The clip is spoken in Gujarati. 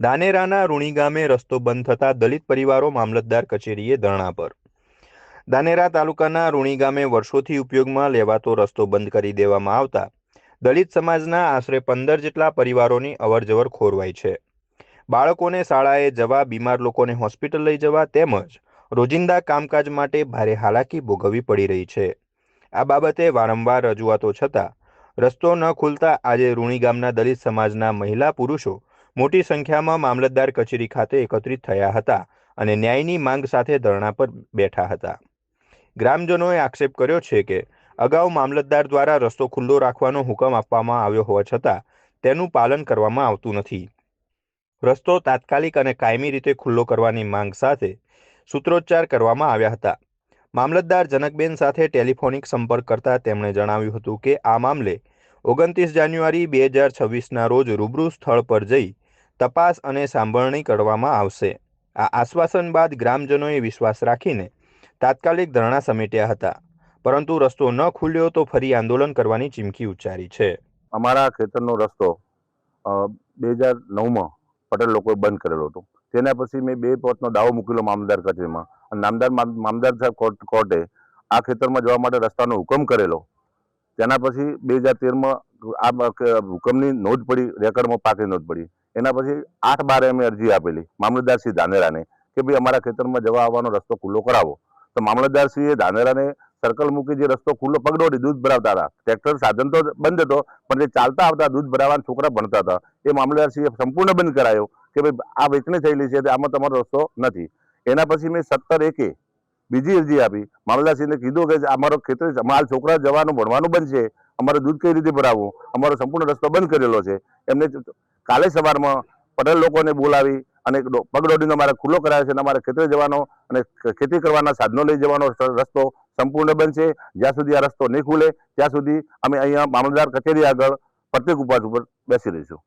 દાનેરાના રૂણી ગામે રસ્તો બંધ થતા દલિત પરિવારો મામલતદાર કચેરીએ ધરણા પર. દાનેરા તાલુકાના રૂણી ગામે વર્ષોથી ઉપયોગમાં લેવાતો રસ્તો બંધ કરી દેવામાં આવતા દલિત સમાજના આશરે 15 જેટલા પરિવારોની અવરજવર ખોરવાઈ છે. બાળકોને શાળાએ જવા, બીમાર લોકોને હોસ્પિટલ લઈ જવા તેમજ રોજિંદા કામકાજ માટે ભારે હાલાકી ભોગવવી પડી રહી છે. આ બાબતે વારંવાર રજૂઆતો છતાં રસ્તો ન ખુલતા આજે રૂણી ગામના દલિત સમાજના મહિલા પુરુષો મોટી સંખ્યામાં મામલતદાર કચેરી ખાતે એકત્રિત થયા હતા અને ન્યાયની માંગ સાથે ધરણા પર બેઠા હતા. ગ્રામજનોએ આક્ષેપ કર્યો છે કે અગાઉ મામલતદાર દ્વારા રસ્તો ખુલ્લો રાખવાનો હુકમ આપવામાં આવ્યો હોવા છતાં તેનું પાલન કરવામાં આવતું નથી. રસ્તો તાત્કાલિક અને કાયમી રીતે ખુલ્લો કરવાની માંગ સાથે સૂત્રોચ્ચાર કરવામાં આવ્યા હતા. મામલતદાર જનકબેન સાથે ટેલિફોનિક સંપર્ક કરતા તેમણે જણાવ્યું હતું કે આ મામલે 29 જાન્યુઆરી 2026ના રોજ રૂબરૂ સ્થળ પર જઈ તપાસ અને સાંભળણી કરવામાં આવશે. આ આશ્વાસન બાદ ગ્રામજનોએ વિશ્વાસ રાખીને તાત્કાલિક ધરણા સમેટ્યા હતા, પરંતુ રસ્તો ન ખુલ્યો તો ફરી આંદોલન કરવાની ચીમકી ઉચ્ચારી છે. અમારા ખેતરનો રસ્તો 2009માં પટેલ લોકોએ બંધ કરેલો હતો. તેના પછી મેં 2 પોતનો દાવો મૂકેલો મામલતદાર કચેરીમાં અને મામલતદાર સાહેબ કોર્ટે આ ખેતરમાં જવા માટે રસ્તાનો હુકમ કરેલો. તેના પછી 2013માં આ હુકમની નોંધ પડી, રેકર્ડમાં પાકી નોંધ પડી. એના પછી 8/12 અમે અરજી આપેલી મામલતદારશ્રી ધાનેરાને કે ભાઈ અમારા ખેતરમાં જવા આવવાનો રસ્તો ખુલ્લો કરાવો. તો મામલતદારશ્રીએ ધાનેરાને સર્કલ મૂકી જે રસ્તો ખુલ્લો પકડોડી દૂધ ભરાવતા હતા. ટ્રેક્ટર સાધન તો બંધ હતો, પણ જે ચાલતા આવતા દૂધ ભરાવાના છોકરા ભણતા હતા એ મામલતદારશ્રીએ સંપૂર્ણ બંધ કરાયો કે ભાઈ આ વેચણી થયેલી છે, આમાં તમારો રસ્તો નથી. એના પછી મેં 17/1 બીજી અરજી આપી. મામલતદારશ્રીને કીધું કે અમારો ખેતર, અમારા છોકરા જવાનું ભણવાનું બંધ છે, અમારે દૂધ કઈ રીતે ભરાવવું, અમારો સંપૂર્ણ રસ્તો બંધ કરેલો છે. એમને કાલે સવારમાં પટેલ લોકોને બોલાવી અને પગડોડીનો અમારે ખુલ્લો કરાયો છે અને અમારે ખેતરે જવાનો અને ખેતી કરવાના સાધનો લઈ જવાનો રસ્તો સંપૂર્ણ બંધ છે. જ્યાં સુધી આ રસ્તો નહીં ખુલે ત્યાં સુધી અમે અહીંયા મામલતદાર કચેરી આગળ પ્રત્યેક ઉપવાસ ઉપર બેસી રહીશું.